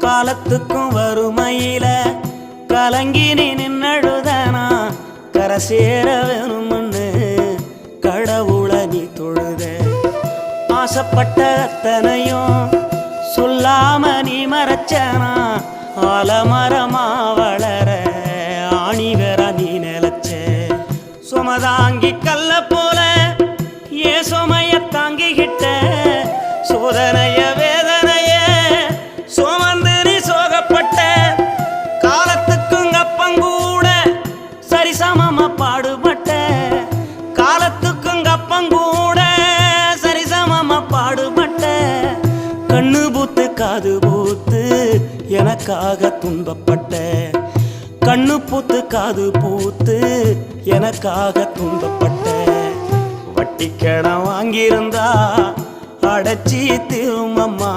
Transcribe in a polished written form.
காலத்துக்கும் வறுமையில கலங்கி நீ நின்னழுதனா கரை சேர வேணும்னு கடவுளை நீ தொழுத ஆசைப்பட்ட அத்தனையும் சொல்லாம நீ மறைச்சனா ஆலமரமா வளர ஆணிவர நீ நிலச்ச சுமதாங்கி கல்ல போல ஏ சுமைய தாங்கிக்கிட்ட சோதனைய வேதனைய சுமந்து நீ சோகப்பட்ட காலத்துக்கும் அப்பங்கூட சரிசமமா பாடுபட்ட காலத்துக்கும் அப்பங்கூட சரிசமமா பாடுபட்ட கண்ணு பூத்து காது பூத்து எனக்காக துன்பப்பட்ட கண்ணு பூத்து காது பூத்து எனக்காக துன்பப்பட்ட வட்டி கடன் வாங்கியிருந்தா அடைச்சி திரும்பம்மா